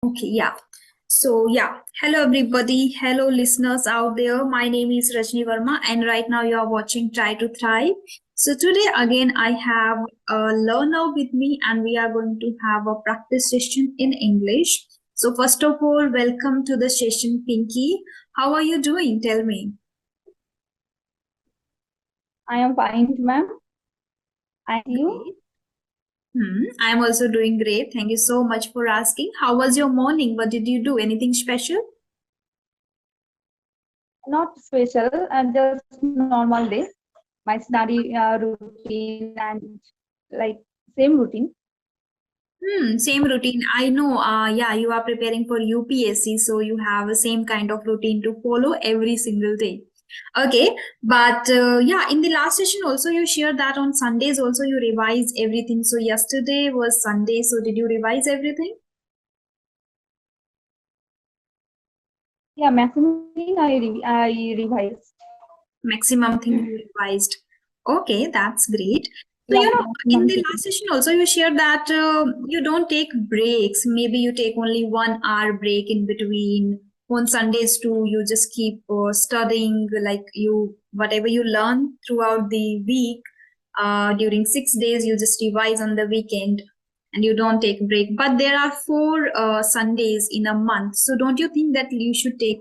Okay, yeah. So, yeah. Hello, everybody. Hello, listeners out there. My name is Rajni Verma, and right now you are watching Try to Thrive. So, today again, I have a learner with me, and we are going to have a practice session in English. So, first of all, welcome to the session, Pinky. How are you doing? Tell me. I am fine, ma'am. And you? Great. I am also doing great. Thank you so much for asking. How was your morning? What did you do? Anything special? Not special, just normal day. My study routine and like same routine. Same routine. I know. Yeah, you are preparing for UPSC, so you have the same kind of routine to follow every single day. Okay, but yeah, in the last session also you shared that on Sundays also you revise everything. So yesterday was Sunday, so did you revise everything? Yeah, maximum thing I revised. Maximum thing you revised. Okay, that's great. So, Yeah, in maximum the thing. last session also you shared that you don't take breaks. Maybe you take only 1 hour break in between. On Sundays too, you just keep studying like you whatever you learn throughout the week. During 6 days, you just revise on the weekend, and you don't take break. But there are four Sundays in a month, so don't you think that you should take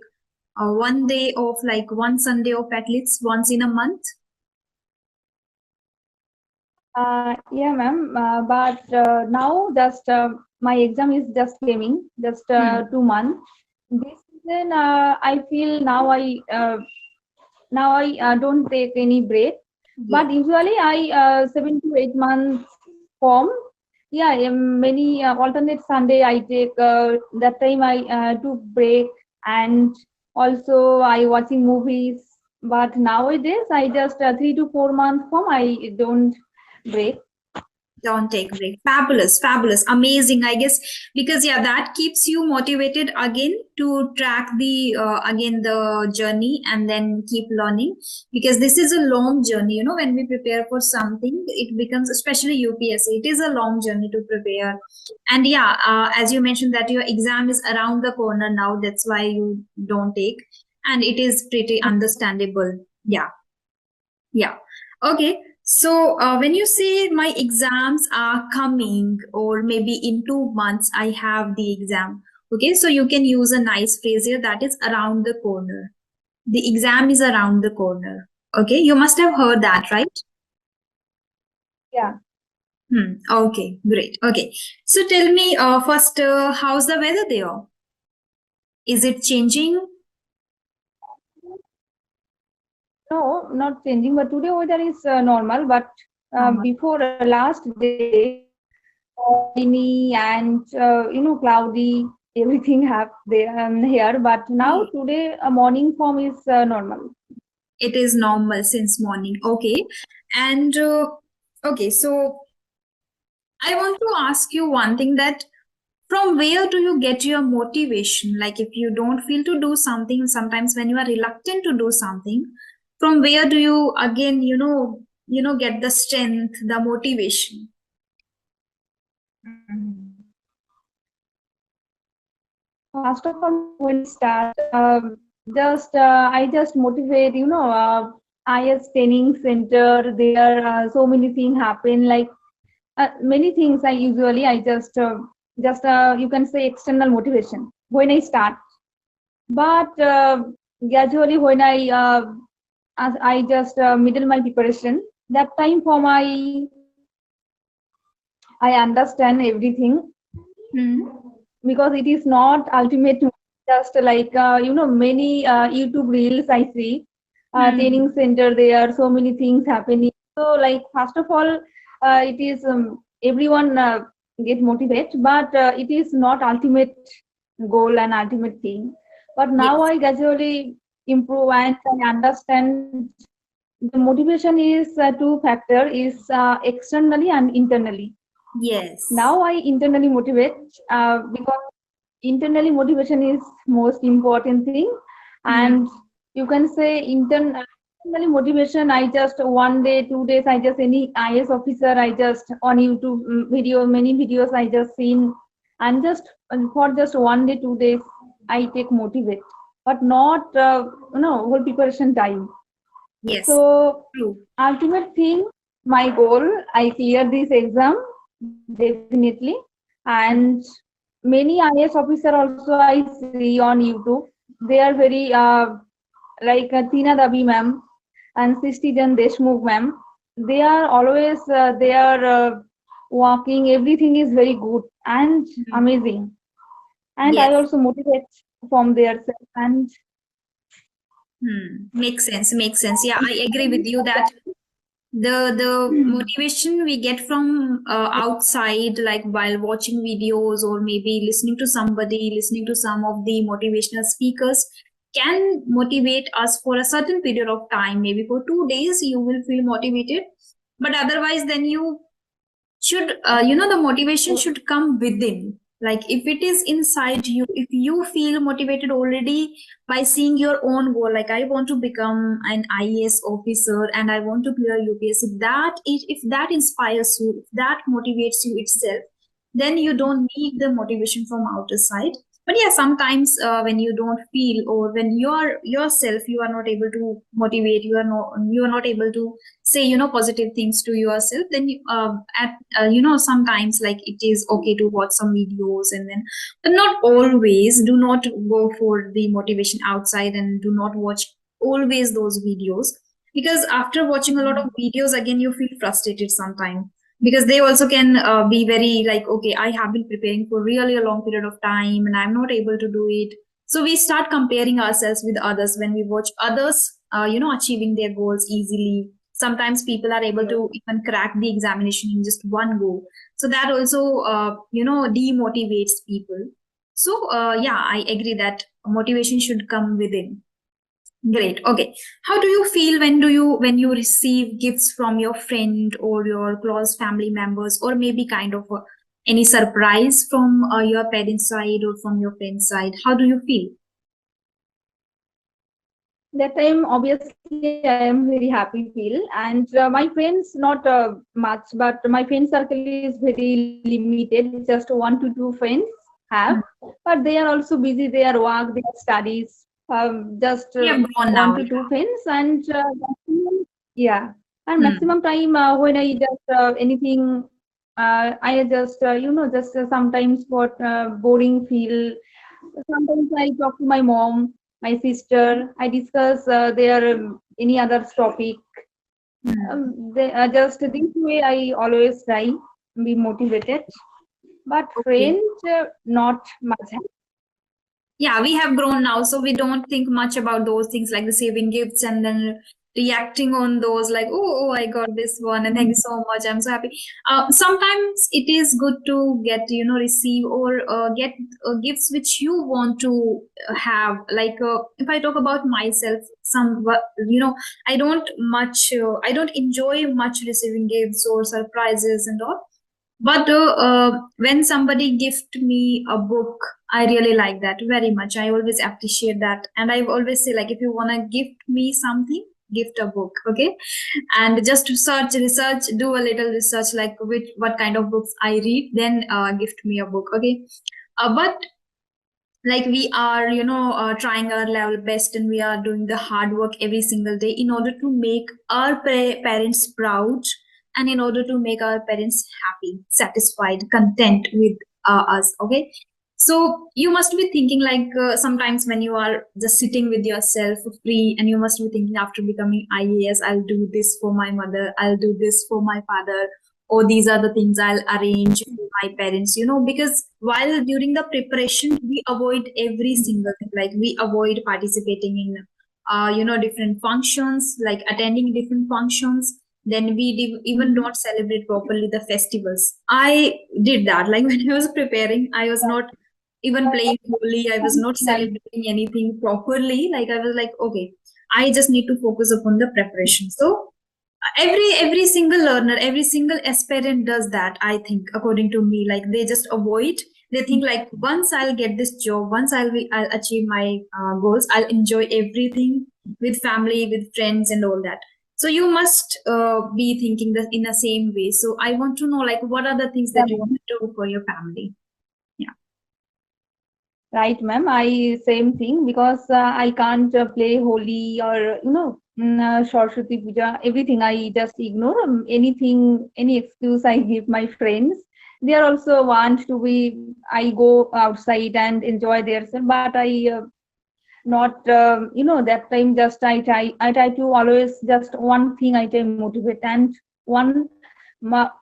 one day off, like one Sunday off at least once in a month? Yeah, ma'am. But now just my exam is just coming, just Hmm. 2 months. This season, I feel now I don't take any break. Yeah. But usually I 7 to 8 months form. Yeah, many alternate Sunday I take that time I took break, and also I watching movies. But nowadays I just 3 to 4 months form I don't break. Don't take break. Fabulous, fabulous, amazing. I guess because yeah, that keeps you motivated again to track the again the journey and then keep learning because this is a long journey. When we prepare for something, it becomes especially UPSC. It is a long journey to prepare, and yeah, as you mentioned that your exam is around the corner now. That's why you don't take, and it is pretty understandable. Yeah. Yeah. Okay. So when you say my exams are coming, or maybe in 2 months, I have the exam. Okay. So you can use a nice phrase here that is around the corner. The exam is around the corner. Okay. You must have heard that, right? Yeah. Okay. Great. Okay. So tell me first, how's the weather there? Is it changing? No, not changing. But today weather is normal. But Normal. before last day, rainy and cloudy, everything have there here. But now Okay. today a morning form is normal. It is normal since morning. Okay. And okay. So I want to ask you one thing that from where do you get your motivation? Like if you don't feel to do something, sometimes when you are reluctant to do something, from where do you again, get the strength, the motivation? Mhm. First of all, when I start, just I just motivate. IS training center. There so many things happen. Like many things. I usually I just you can say external motivation when I start. But gradually when I just middle my preparation, that time for my I understand everything Hmm. because it is not ultimate just like many YouTube reels I see, Hmm. training center, there are so many things happening. So like first of all, it is everyone get motivated, but it is not ultimate goal and ultimate thing. But now Yes. I gradually improve and I understand the motivation is two factor is externally and internally. Yes. Now I internally motivate because internally motivation is most important thing, Hmm. and you can say internally motivation I just 1 day 2 days I just any IS officer I just on YouTube video many videos I just seen and just for just 1 day, 2 days, I take motivate, but not whole preparation time. Yes, So true. ultimate thing, my goal, I clear this exam definitely, and many IAS officer also I see on YouTube. They are very like Tina Dabi ma'am and Sistijan Deshmukh ma'am. They are always they are walking. Everything is very good and Mhm. amazing. And I Yes. also motivate from their self. And Makes sense. Makes sense. Yeah, I agree with you that the motivation we get from outside, like while watching videos or maybe listening to somebody, listening to some of the motivational speakers, can motivate us for a certain period of time. Maybe for 2 days you will feel motivated, but otherwise then you should the motivation should come within. Like if it is inside you, if you feel motivated already by seeing your own goal, like I want to become an IAS officer and I want to clear UPSC, if that inspires you, if that motivates you itself, then you don't need the motivation from outer side. But yeah, sometimes when you don't feel, or when you are yourself, you are not able to motivate, you are not able to say positive things to yourself, then sometimes like it is okay to watch some videos, and then, but not always. Do not go for the motivation outside, and do not watch always those videos, because after watching a lot of videos again you feel frustrated sometimes, because they also can be very like, okay, I have been preparing for really a long period of time and I'm not able to do it. So we start comparing ourselves with others when we watch others achieving their goals easily. Sometimes people are able to even crack the examination in just one go, so that also demotivates people. So yeah, I agree that motivation should come within. Great. Okay. How do you feel when you receive gifts from your friend or your close family members, or maybe kind of any surprise from your parents' side or from your friend's side? How do you feel? that time, obviously, I am very happy feel. And my friends, not much, but my friend circle is very limited. Just 1 to 2 friends have, Hmm. but they are also busy. Their work, their studies. Just We have gone one now. to two friends, and yeah, and Hmm. maximum time when I just anything, I just just sometimes got boring feel. Sometimes I talk to my mom, my sister. I discuss their any other topic. Hmm. They, just this way I always try be motivated. But Okay. friends, not much. Yeah, we have grown now, so we don't think much about those things like receiving gifts and then reacting on those like, oh, I got this one and thank you so much. I'm so happy. Sometimes it is good to get, receive or get gifts which you want to have. Like if I talk about myself, I don't enjoy much receiving gifts or surprises and all. But when somebody gift me a book, I really like that very much. I always appreciate that, and I always say like, if you wanna gift me something, gift a book, okay? And just research, do a little research, like what kind of books I read, then gift me a book, okay? But like we are trying our level best, and we are doing the hard work every single day in order to make our parents proud, and in order to make our parents happy, satisfied, content with us, okay? So you must be thinking like, sometimes when you are just sitting with yourself free, and you must be thinking, after becoming IAS, I'll do this for my mother, I'll do this for my father, or these are the things I'll arrange for my parents, because while during the preparation, we avoid every single thing. Like we avoid participating in, different functions, like attending different functions. Then we even Mhm. don't celebrate properly the festivals. I did that. Like when I was preparing, I was not even playing Holi. I was not Right. celebrating anything properly. Like I was like, okay, I just need to focus upon the preparation. So every single learner, every single aspirant does that, I think, according to me. Like they just avoid, they think like, once I'll get this job, once I'll achieve my goals, I'll enjoy everything with family, with friends and all that. So you must be thinking that in the same way. So I want to know, like, what are the things that you want to do for your family? Yeah. Right, ma'am. I same thing because I can't play Holi or Saraswati Puja. Everything I just ignore. Anything, any excuse I give my friends. They are also want to be. I go outside and enjoy themselves, but I not that time. Just I try to always just one thing I try motivate and one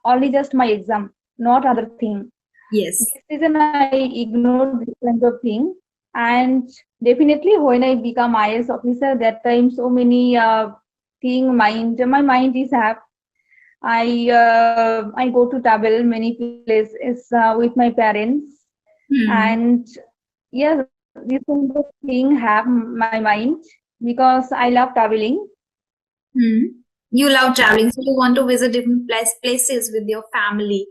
only just my exam, not other thing. Yes. This reason I ignore this kind of thing. And definitely when I become IS officer, that time so many my mind is have. I go to travel many places with my parents, Hmm. and yes, this kind of thing have my mind because I love traveling. Hmm. You love traveling, so you want to visit different places with your family.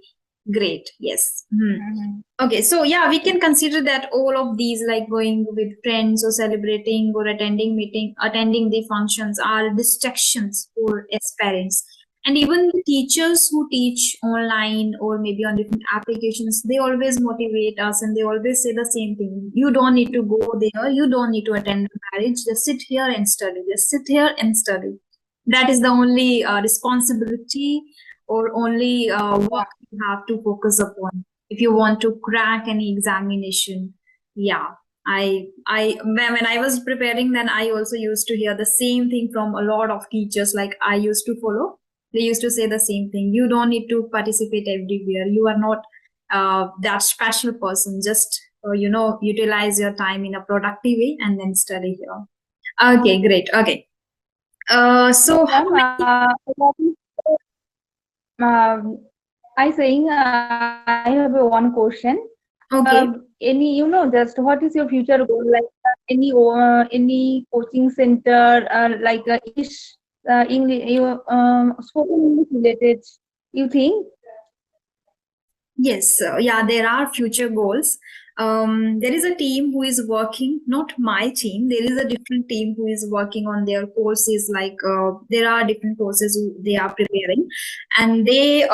Great. Yes. Hmm. Mhm. Okay, so yeah, we can consider that all of these, like going with friends or celebrating or attending the functions, are distractions for as parents. And even the teachers who teach online or maybe on different applications, they always motivate us and they always say the same thing. You don't need to go there, you don't need to attend the marriage, just sit here and study, just sit here and study. That is the only responsibility or only work you have to focus upon if you want to crack any examination. Yeah, when I was preparing, then I also used to hear the same thing from a lot of teachers like I used to follow. They used to say the same thing: you don't need to participate everywhere, you are not that special person, just utilize your time in a productive way and then study here. Okay, great. Okay, so how Ma'am, many? I saying I have a one question. Okay. Any just what is your future goal? Like any coaching center like English, English, spoken English related. You think? Yes, yeah, there are future goals. There is a team who is working, not my team. There is a different team who is working on their courses. Like there are different courses who they are preparing, and they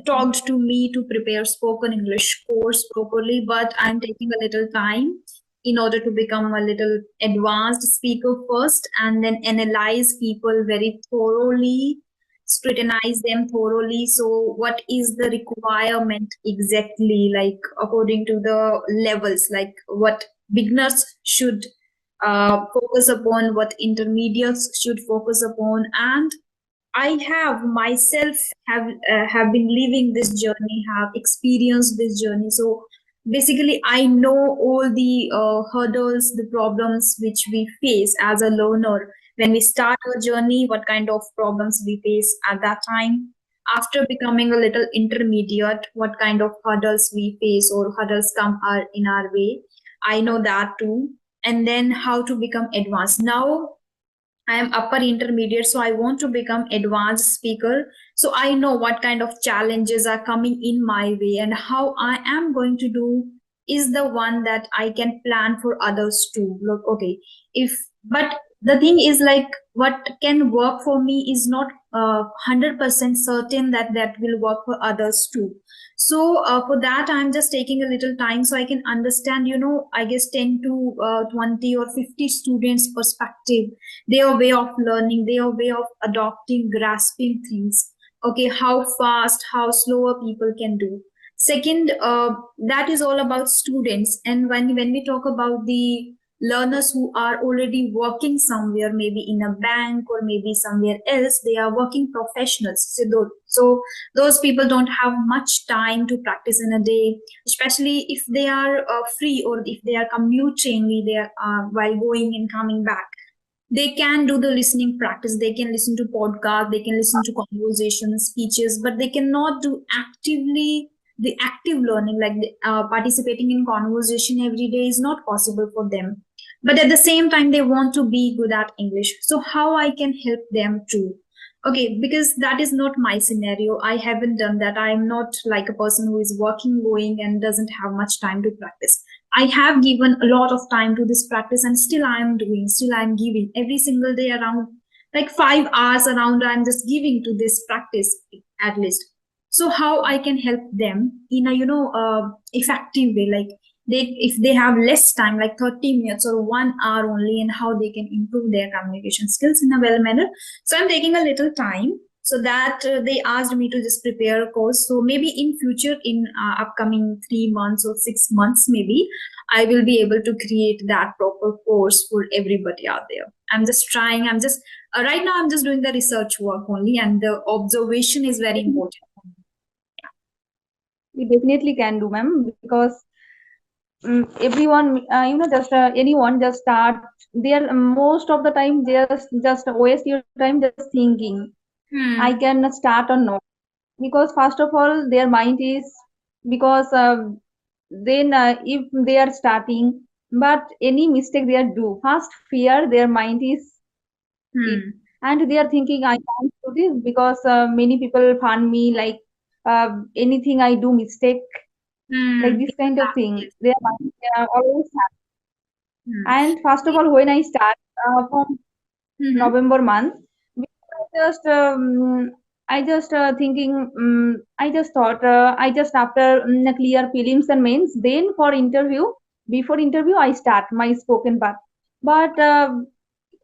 talked to me to prepare spoken English course properly. But I'm taking a little time in order to become a little advanced speaker first, and then analyze people very thoroughly, scrutinize them thoroughly. So what is the requirement exactly, like according to the levels, like what beginners should focus upon, what intermediates should focus upon. And I have myself have been living this journey, have experienced this journey. So basically, I know all the hurdles, the problems which we face as a learner when we start our journey. What kind of problems we face at that time. After becoming a little intermediate, what kind of hurdles we face or hurdles come in our way. I know that too. And then how to become advanced. Now I am upper intermediate, so I want to become advanced speaker. So I know what kind of challenges are coming in my way, and how I am going to do is the one that I can plan for others too. Look, okay, if but the thing is, like, what can work for me is not 100% certain that that will work for others too. So for that, I'm just taking a little time so I can understand, I guess 10 to 20 or 50 students perspective, their way of learning, their way of adopting, grasping things. Okay, how fast, how slower people can do. Second, that is all about students. And when we talk about the learners who are already working somewhere, maybe in a bank or maybe somewhere else, they are working professionals. So those people don't have much time to practice in a day, especially if they are free or if they are commuting, they are while going and coming back. They can do the listening practice, they can listen to podcast, they can listen to conversations, speeches, but they cannot do actively the active learning, like participating in conversation every day is not possible for them. But at the same time they want to be good at English, so how I can help them too? Okay, because that is not my scenario. I haven't done that. I am not like a person who is working, going, and doesn't have much time to practice. I have given a lot of time to this practice, and still I am doing, still I am giving every single day around like 5 hours around. I'm just giving to this practice at least. So how I can help them in a effective way, like if they have less time, like 30 minutes or 1 hour only, and how they can improve their communication skills in a well manner. So I'm taking a little time, so that they asked me to just prepare a course. So maybe in future, in upcoming 3 months or 6 months, maybe I will be able to create that proper course for everybody out there. I'm just trying. I'm just right now I'm just doing the research work only, and the observation is very important. We definitely can do, ma'am, because everyone, just anyone just start. They're most of the time just waste your time just thinking, I can start or not. Because first of all, their mind is, because then if they are starting, but any mistake they are do, first fear their mind is it, and they are thinking I can't do this because many people find me like anything I do mistake, like this kind of thing. Their mind always have. And first of all, when I start from November month, I just thinking, I just thought, I just after clear prelims and mains, then for interview, before interview, I start my spoken part. But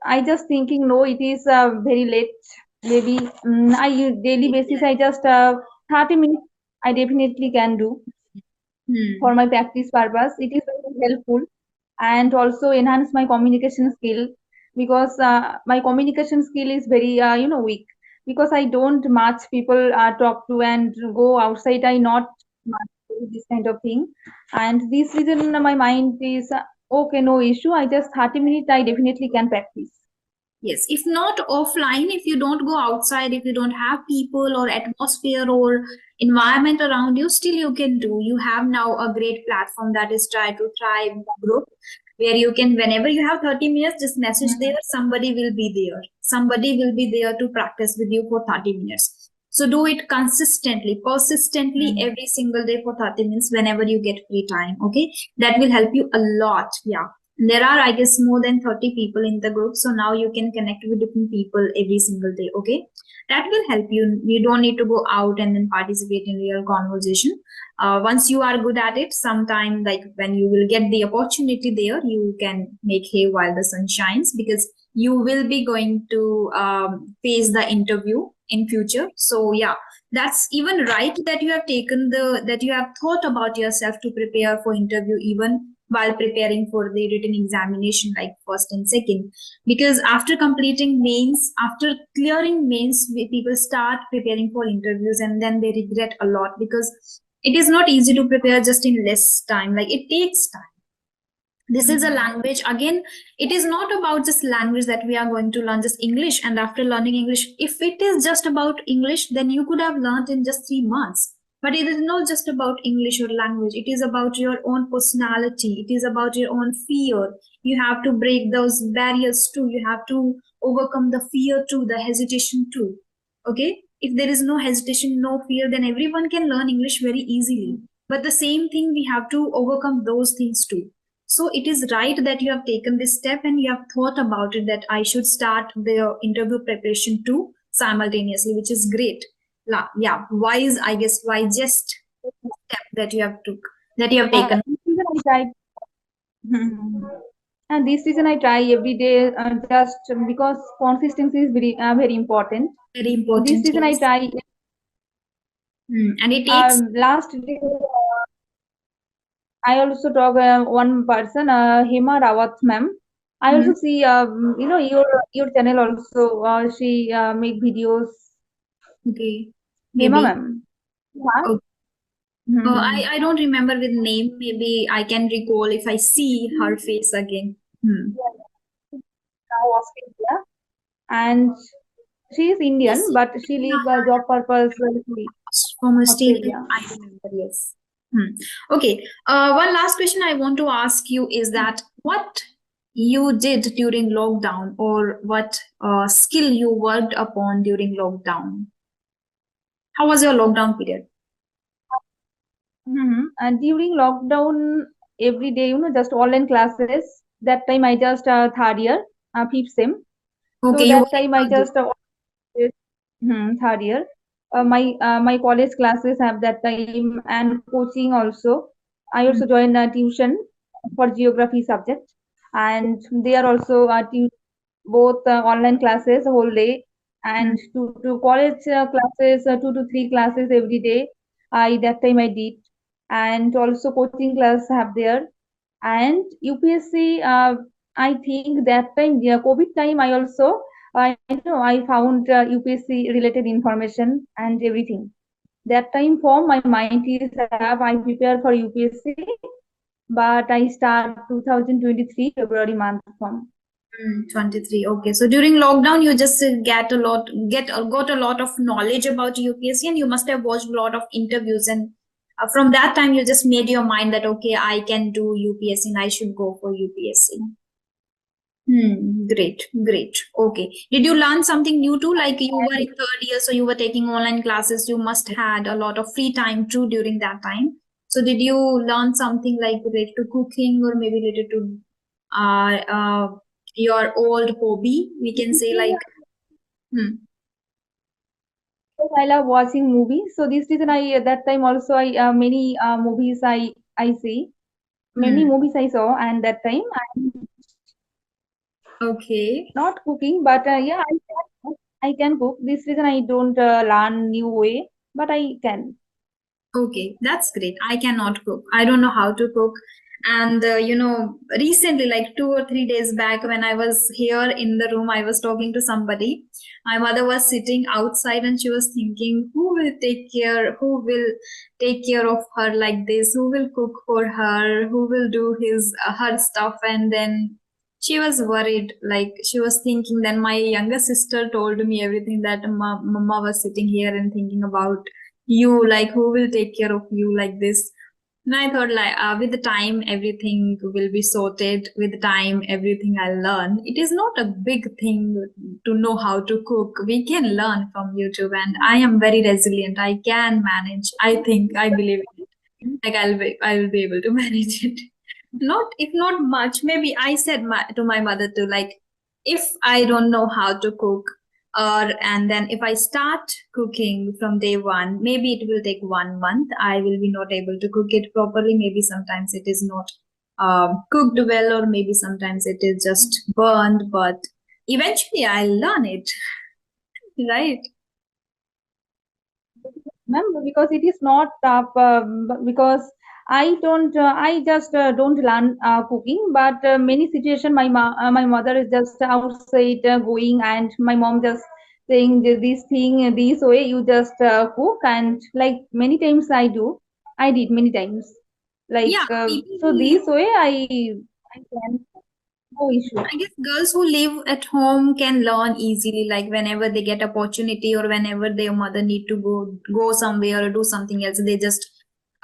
I just thinking, no, it is very late. Maybe I daily basis, I just 30 minutes, I definitely can do for my practice purpose. It is very helpful and also enhance my communication skill, because my communication skill is very weak, because I don't much people talk to and go outside. I not much do this kind of thing, and this reason my mind is okay, no issue. I just 30 minutes. I definitely can practice. Yes, if not offline, if you don't go outside, if you don't have people or atmosphere or environment around you, still you can do. You have now a great platform, that is Try to Thrive group, where you can, whenever you have 30 minutes, just message there. Somebody will be there. Somebody will be there to practice with you for 30 minutes. So do it consistently, persistently, every single day for 30 minutes whenever you get free time. Okay, that will help you a lot. Yeah. There are, I guess, more than 30 people in the group, so now you can connect with different people every single day. Okay, that will help you. You don't need to go out and then participate in real conversation. Once you are good at it, sometime, like when you will get the opportunity there, you can make hay while the sun shines, because you will be going to face the interview in future. So yeah, that's even right that you have taken that you have thought about yourself to prepare for interview even while preparing for the written examination, like first and second. Because after completing mains, after clearing mains, people start preparing for interviews, and then they regret a lot, because it is not easy to prepare just in less time. Like, it takes time. This is a language. Again, it is not about just language that we are going to learn just English, and after learning English, if it is just about English, then you could have learned in just 3 months. But it is not just about English or language. It is about your own personality. It is about your own fear. You have to break those barriers too. You have to overcome the fear too, the hesitation too. Okay? If there is no hesitation, no fear, then everyone can learn English very easily. But the same thing, we have to overcome those things too. So it is right that you have taken this step and you have thought about it, that I should start the interview preparation too simultaneously, which is great. Yeah, wise, I guess, wisest step that you have taken. And this season I try every day, just because consistency is very important. Very important. This season yes. I try. And it takes. Last day, I also talk one person, Hema Rawat ma'am. I also see, your channel also. She make videos. Okay. Hema ma'am. Yeah. I don't remember with name. Maybe I can recall if I see her face again. Now Australia, and she is Indian, Yes. but she live job purpose from Australia. Australia. I remember, yes. Okay. One last question I want to ask you is that what you did during lockdown, or what skill you worked upon during lockdown? How was your lockdown period? And during lockdown, every day, just online classes. That time I just third year, fifth sem. Okay, So that time I just third year. My college classes have that time, and coaching also. I also joined a tuition for geography subject, and they are also both online classes whole day Mm. and to college classes, 2 to 3 classes every day. I that time I did, and also coaching class have there, and UPSC. I think that time, yeah, COVID time, I also I know I found UPSC related information and everything. That time form my mind is have I prepare for UPSC, but I start 2023 February month from. 23. Okay. So during lockdown, you just got a lot of knowledge about UPSC, and you must have watched a lot of interviews. And from that time, you just made your mind that, okay, I can do UPSC and I should go for UPSC. Great, great. Okay. Did you learn something new too? Like you were in third year, so you were taking online classes. You must had a lot of free time too during that time. So did you learn something like related to cooking or maybe related to uh, uh, your old hobby? We can say like, hmm. Because I love watching movies, so this reason I at that time also I many movies I see, many Hmm. movies I saw, and that time I'm Okay. not cooking, but yeah, I can cook. This reason I don't learn new way, but I can. Okay, that's great. I cannot cook. I don't know how to cook. And recently, like 2 or 3 days back, when I was here in the room, I was talking to somebody. My mother was sitting outside and she was thinking, who will take care of her like this? Who will cook for her? Who will do her stuff? And then she was worried, like she was thinking. Then my younger sister told me everything that mama was sitting here and thinking about you, like who will take care of you like this. And I thought like with the time everything will be sorted, with the time everything I'll learn. It is not a big thing to know how to cook. We can learn from YouTube, and I am very resilient. I can manage. I believe in it. Like I will be able to manage it. Not, if not much, maybe I said to my mother too, like if I don't know how to cook, or and then if I start cooking from day one, maybe it will take 1 month. I will be not able to cook it properly. Maybe sometimes it is not cooked well, or maybe sometimes it is just burned. But eventually, I'll learn it, right? Ma'am, because it is not tough, because I just don't learn cooking, but many situation my mother is just outside going, and my mom just saying this thing this way you just cook, and like many times I did many times, like Yeah, people so who live. this way I can, no issue. I guess girls who live at home can learn easily, like whenever they get opportunity or whenever their mother need to go somewhere or do something else, they just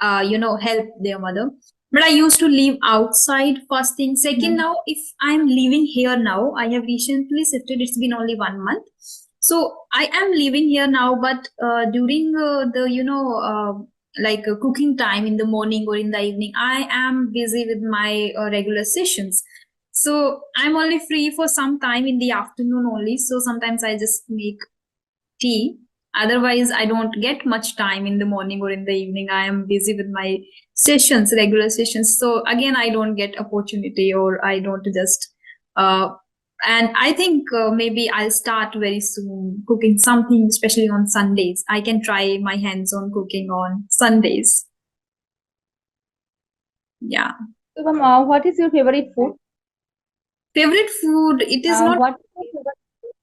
help their mother. But I used to live outside first thing. Second, Mhm. now if I'm living here now, I have recently shifted. It's been only 1 month, so I am living here now. But during the like cooking time in the morning or in the evening, I am busy with my regular sessions, so I'm only free for some time in the afternoon only. So sometimes I just make tea. Otherwise, I don't get much time in the morning or in the evening. I am busy with my sessions, regular sessions. So again, I don't get opportunity, or I don't just. Uh, and I think maybe I'll start very soon cooking something, especially on Sundays. I can try my hands on cooking on Sundays. Yeah. So, ma'am, what is your favorite food? Favorite food? It is not. What is your favorite?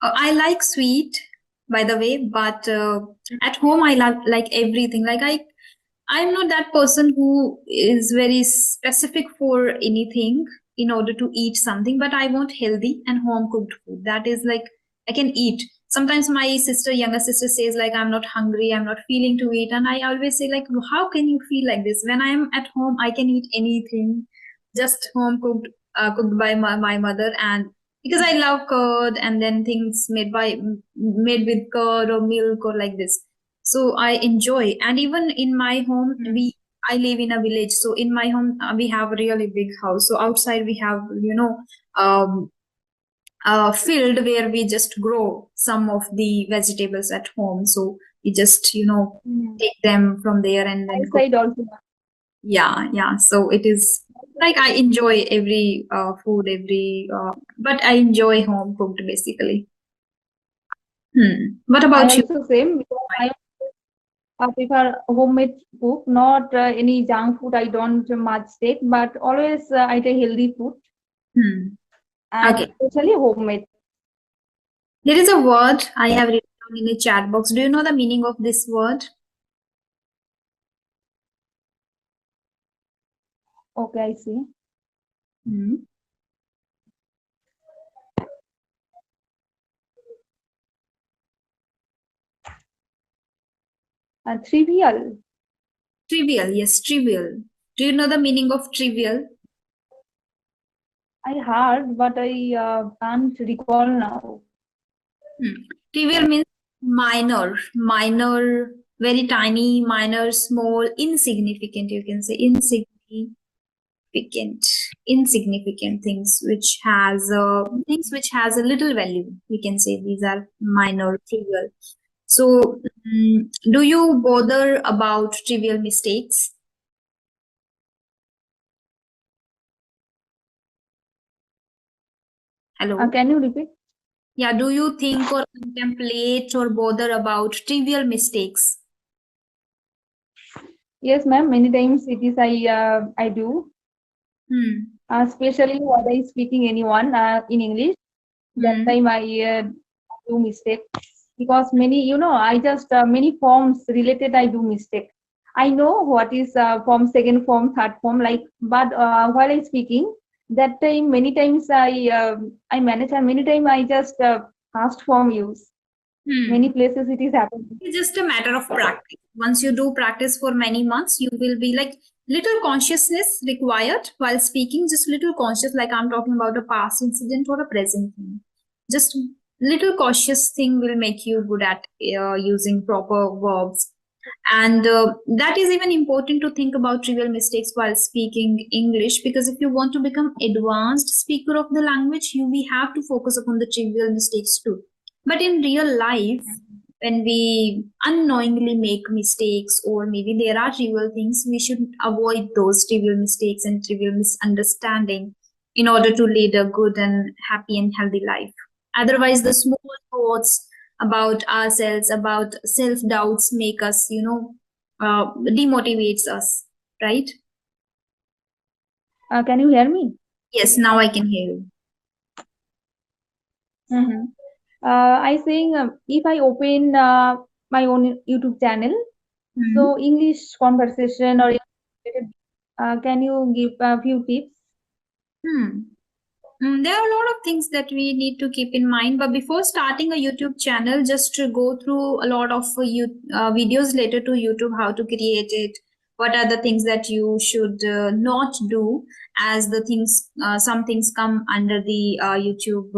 I like sweet, by the way, but at home I like everything. Like I'm not that person who is very specific for anything in order to eat something, but I want healthy and home cooked food. That is like I can eat. Sometimes my younger sister says like I'm not hungry, I'm not feeling to eat, and I always say like how can you feel like this? When I am at home, I can eat anything, just home cooked, cooked by my mother, and because I love curd and then things made with curd or milk or like this. So I enjoy. And even in my home, Hmm. I live in a village. So in my home, we have a really big house. So outside we have, um, a field where we just grow some of the vegetables at home. So we just, Hmm. take them from there and My then cook. side also. Yeah. So it is like I enjoy every food, but I enjoy home cooked basically. What I about you? also same because I prefer homemade food, not any junk food. I don't much take, but always I take healthy food Hmm. and Okay. especially homemade. There is a word I have written down in the chat box. Do you know the meaning of this word? Okay, I see. Hmm. Trivial. Trivial. Yes, trivial. Do you know the meaning of trivial? I heard, but I can't recall now. Trivial means minor, very tiny, minor, small, insignificant. You can say insignificant things which has a little value. We can say these are minor, trivial. So, do you bother about trivial mistakes? Hello. Can you repeat? Yeah, do you think or contemplate or bother about trivial mistakes? Yes, ma'am. Many times it is I do, Hmm. especially when I speaking anyone in English. That Hmm. time I do mistake because many I just many forms related I do mistake. I know what is form, second form, third form, like, but while I speaking that time many times I manage, and many time I just past form use. Many Hmm. places it is happening. It's just a matter of practice. Once you do practice for many months, you will be like little consciousness required while speaking, just little conscious, like I'm talking about a past incident or a present thing. Just little cautious thing will make you good at using proper verbs. And that is even important to think about trivial mistakes while speaking English, because if you want to become advanced speaker of the language, we have to focus upon the trivial mistakes too. But in real life, when we unknowingly make mistakes, or maybe there are trivial things, we should avoid those trivial mistakes and trivial misunderstanding in order to lead a good and happy and healthy life. Otherwise, the small thoughts about ourselves, about self doubts, make us, demotivates us, right? Can you hear me? Yes, now I can hear you. Mm-hmm. I saying if I open my own YouTube channel, Hmm. so English conversation or can you give a few tips? Hmm. There are a lot of things that we need to keep in mind, but before starting a YouTube channel, just to go through a lot of videos later to YouTube, how to create it, what are the things that you should not do, as the things, some things come under the YouTube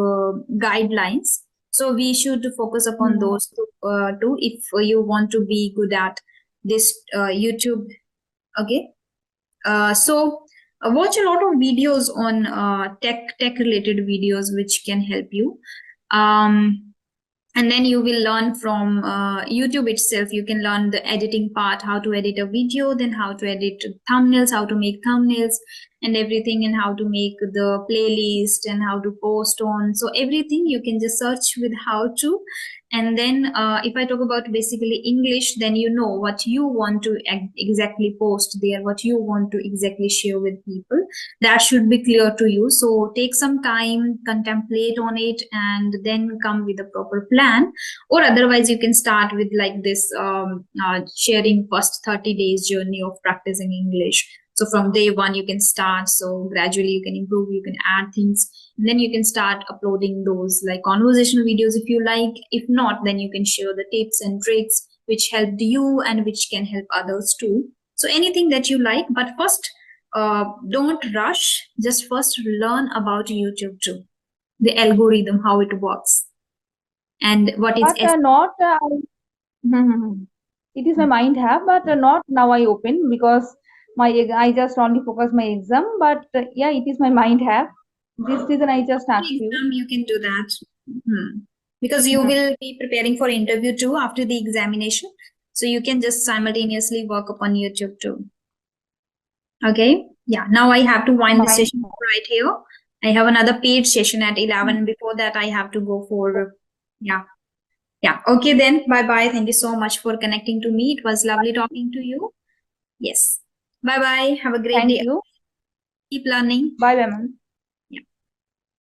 guidelines. So we should focus upon Hmm. those too if you want to be good at this YouTube. Okay. Watch a lot of videos on tech related videos which can help you. Um, and then you will learn from YouTube itself. You can learn the editing part, how to edit a video, then how to edit thumbnails, how to make thumbnails and everything, and how to make the playlist and how to post on. So everything you can just search with how to. And then if I talk about basically English, then you know what you want to exactly post there, what you want to exactly share with people. That should be clear to you. So take some time, contemplate on it, and then come with a proper plan. Or otherwise, you can start with like this sharing first 30 days journey of practicing English. So from day one, you can start. So gradually, you can improve, you can add things. And then you can start uploading those like conversational videos if you like. If not, then you can share the tips and tricks which helped you and which can help others too. So anything that you like, but first don't rush. Just first learn about YouTube too, the algorithm, how it works, and what is But not it is my mind have, but not now I open because I just only focus my exam. But yeah, it is my mind have. This reason I just asked you. exam you can do that. Because you will be preparing for interview too after the examination, so you can just simultaneously work upon YouTube too. Okay. Yeah. Now I have to wind the Fine. session right here. I have another paid session at 11. Before that, I have to go for, yeah. Yeah. Okay, then. Bye bye. Thank you so much for connecting to me. It was lovely talking to you. Yes. Bye bye. Have a great Thank day. you. Keep learning. Bye, ma'am.